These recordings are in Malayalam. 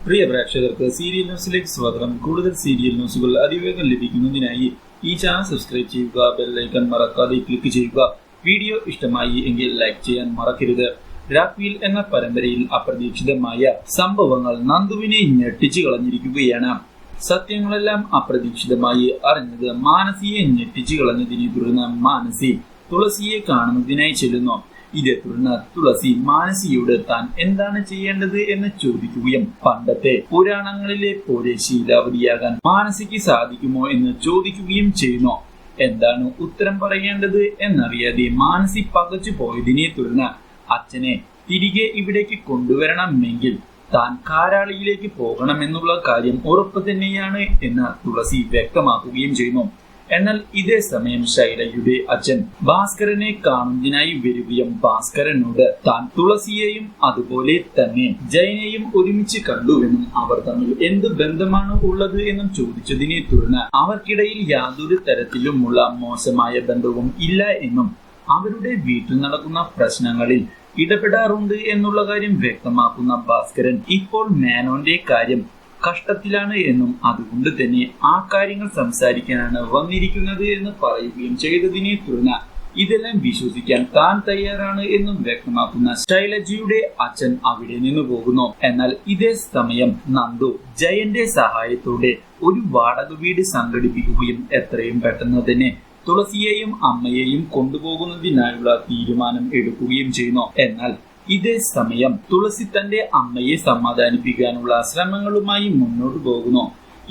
പ്രിയ പ്രേക്ഷകർക്ക് സീരിയൽ ന്യൂസിലേക്ക് സ്വാഗതം. കൂടുതൽ സീരിയൽ ന്യൂസുകൾ അതിവേഗം ലഭിക്കുന്നതിനായി ഈ ചാനൽ സബ്സ്ക്രൈബ് ചെയ്യുക, ബെൽ ഐക്കൺ മറക്കാതെ ക്ലിക്ക് ചെയ്യുക. വീഡിയോ ഇഷ്ടമായി എങ്കിൽ ലൈക്ക് ചെയ്യാൻ മറക്കരുത്. രാത്രിയിൽ എന്ന പരമ്പരയിൽ അപ്രതീക്ഷിതമായ സംഭവങ്ങൾ നന്ദുവിനെ ഞെട്ടിച്ചു കളഞ്ഞിരിക്കുകയാണ്. സത്യങ്ങളെല്ലാം അപ്രതീക്ഷിതമായി അറിഞ്ഞത് മാനസിയെ ഞെട്ടിച്ചു കളഞ്ഞതിനെ തുടർന്ന് മാനസി തുളസിയെ കാണുന്നതിനായി ചെല്ലുന്നു. ഇതേ തുടർന്ന് തുളസി മാനസിയോട് താൻ എന്താണ് ചെയ്യേണ്ടത് എന്ന് ചോദിക്കുകയും പണ്ടത്തെ പുരാണങ്ങളിലെ പോലെ ശീലാവതിയാകാൻ മാനസിക്ക് സാധിക്കുമോ എന്ന് ചോദിക്കുകയും ചെയ്യുന്നു. എന്താണ് ഉത്തരം പറയേണ്ടത് എന്നറിയാതെ മാനസി പകച്ചു പോയതിനെ തുടർന്ന് അച്ഛനെ തിരികെ ഇവിടേക്ക് കൊണ്ടുവരണമെങ്കിൽ താൻ കാരാളിയിലേക്ക് പോകണമെന്നുള്ള കാര്യം ഉറപ്പ് തന്നെയാണ് എന്ന് തുളസി വ്യക്തമാക്കുകയും ചെയ്യുന്നു. എന്നാൽ ഇതേ സമയം ശൈലയുടെ അച്ഛൻ ഭാസ്കരനെ കാണുന്നതിനായി വരികയും ഭാസ്കരനോട് താൻ തുളസിയെയും അതുപോലെ തന്നെ ജയനെയും ഒരുമിച്ച് കണ്ടുവെന്നും അവർ തമ്മിൽ എന്ത് ബന്ധമാണ് ഉള്ളത് എന്നും ചോദിച്ചതിനെ തുടർന്ന് അവർക്കിടയിൽ യാതൊരു തരത്തിലുമുള്ള മോശമായ ബന്ധവും ഇല്ല എന്നും അവരുടെ വീട്ടിൽ നടക്കുന്ന പ്രശ്നങ്ങളിൽ ഇടപെടാറുണ്ട് എന്നുള്ള കാര്യം വ്യക്തമാക്കുന്ന ഭാസ്കരൻ ഇപ്പോൾ മേനോന്റെ കാര്യം കഷ്ടത്തിലാണ് എന്നും അതുകൊണ്ട് തന്നെ ആ കാര്യങ്ങൾ സംസാരിക്കാനാണ് വന്നിരിക്കുന്നത് എന്ന് പറയുകയും ചെയ്തതിനെ തുടർന്ന് ഇതെല്ലാം വിശ്വസിക്കാൻ താൻ തയ്യാറാണ് എന്നും വ്യക്തമാക്കുന്ന ശൈലജയുടെ അച്ഛൻ അവിടെ നിന്ന് പോകുന്നു. എന്നാൽ ഇതേ സമയം നന്ദു ജയന്റെ സഹായത്തോടെ ഒരു വാടക വീട് സംഘടിപ്പിക്കുകയും എത്രയും പെട്ടെന്ന് തന്നെ തുളസിയെയും അമ്മയെയും കൊണ്ടുപോകുന്നതിനായുള്ള തീരുമാനം എടുക്കുകയും ചെയ്യുന്നു. എന്നാൽ ഇതേ സമയം തുളസി തന്റെ അമ്മയെ സമാധാനിപ്പിക്കാനുള്ള ശ്രമങ്ങളുമായി മുന്നോട്ട് പോകുന്നു.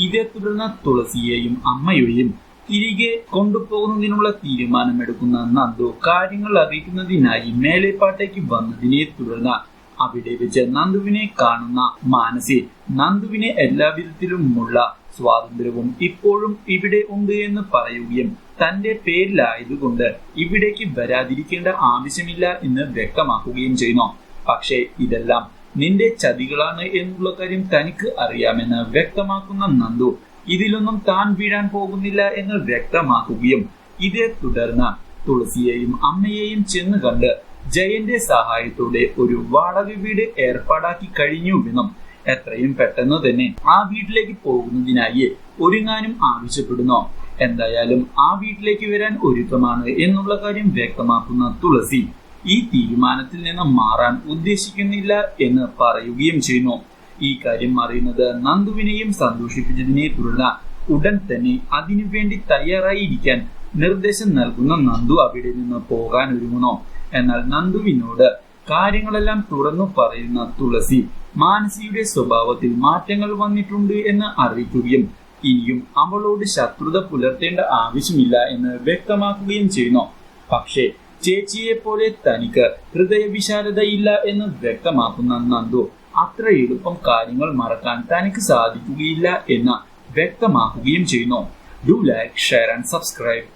ഇതേ തുടർന്ന് തുളസിയെയും അമ്മയെയും തിരികെ കൊണ്ടുപോകുന്നതിനുള്ള തീരുമാനമെടുക്കുന്ന നന്ദു കാര്യങ്ങൾ അറിയിക്കുന്നതിനായി മേലേപ്പാട്ടേക്ക് വന്നതിനെ തുടർന്ന് അവിടെ വെച്ച് നന്ദുവിനെ കാണുന്ന മാനസി നന്ദുവിനെ എല്ലാവിധത്തിലുമുള്ള സ്വാതന്ത്ര്യവും ഇപ്പോഴും ഇവിടെ ഉണ്ട് എന്ന് പറയുകയും തന്റെ പേരിലായതുകൊണ്ട് ഇവിടേക്ക് വരാതിരിക്കേണ്ട ആവശ്യമില്ല എന്ന് വ്യക്തമാക്കുകയും ചെയ്യുന്നു. പക്ഷേ ഇതെല്ലാം നിന്റെ ചതികളാണ് എന്നുള്ള കാര്യം തനിക്ക് അറിയാമെന്ന് വ്യക്തമാക്കുന്ന നന്ദു ഇതിലൊന്നും താൻ വീഴാൻ പോകുന്നില്ല എന്ന് വ്യക്തമാക്കുകയും ഇതേ തുടർന്ന് തുളസിയെയും അമ്മയെയും ചെന്ന് കണ്ട് ജയന്റെ സഹായത്തോടെ ഒരു വാടക വീട് ഏർപ്പാടാക്കി കഴിഞ്ഞുവെന്നും എത്രയും പെട്ടെന്ന് തന്നെ ആ വീട്ടിലേക്ക് പോകുന്നതിനായി ഒരുങ്ങാനും ആവശ്യപ്പെടുന്നു. എന്തായാലും ആ വീട്ടിലേക്ക് വരാൻ ഒരുക്കമാണ് എന്നുള്ള കാര്യം വ്യക്തമാക്കുന്ന തുളസി ഈ തീരുമാനത്തിൽ നിന്ന് മാറാൻ ഉദ്ദേശിക്കുന്നില്ല എന്ന് പറയുകയും ചെയ്യുന്നു. ഈ കാര്യം അറിയുന്നത് നന്ദുവിനെയും സന്തോഷിപ്പിച്ചതിനെ തുടർന്ന് ഉടൻ തന്നെ അതിനുവേണ്ടി തയ്യാറായിരിക്കാൻ നിർദ്ദേശം നൽകുന്ന നന്ദു അവിടെ നിന്ന് പോകാൻ ഒരുങ്ങുന്നു. എന്നാൽ നന്ദുവിനോട് കാര്യങ്ങളെല്ലാം തുറന്നു പറയുന്ന തുളസി മാനസിയുടെ സ്വഭാവത്തിൽ മാറ്റങ്ങൾ വന്നിട്ടുണ്ട് എന്ന് അറിയിക്കുകയും ഇനിയും അവളോട് ശത്രുത പുലർത്തേണ്ട ആവശ്യമില്ല എന്ന് വ്യക്തമാക്കുകയും ചെയ്യുന്നു. പക്ഷേ ചേച്ചിയെ പോലെ തനിക്ക് ഹൃദയവിശാലതയില്ല എന്ന് വ്യക്തമാക്കുന്ന നന്ദു അത്ര എളുപ്പം കാര്യങ്ങൾ മറക്കാൻ തനിക്ക് സാധിക്കുകയില്ല എന്ന് വ്യക്തമാക്കുകയും ചെയ്യുന്നു. Do like, share and subscribe.